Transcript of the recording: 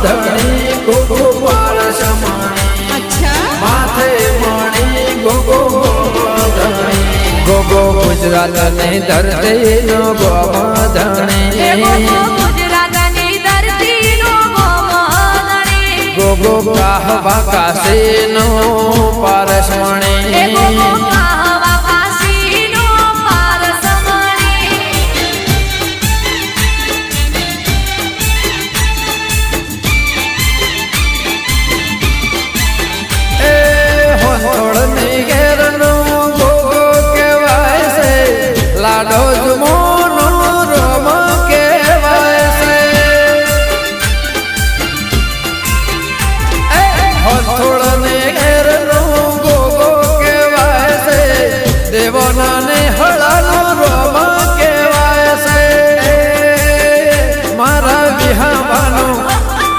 ધણી ગોગો પારસ મણી અચ્છા માથે મણી ગોગો ધણી ગોગો ગુજરાતની ધરતીનો ગોધણી ગુજરાતની ધરતીનો ગોધણી ગોગો કાહવા કાશીનો પારસ મણી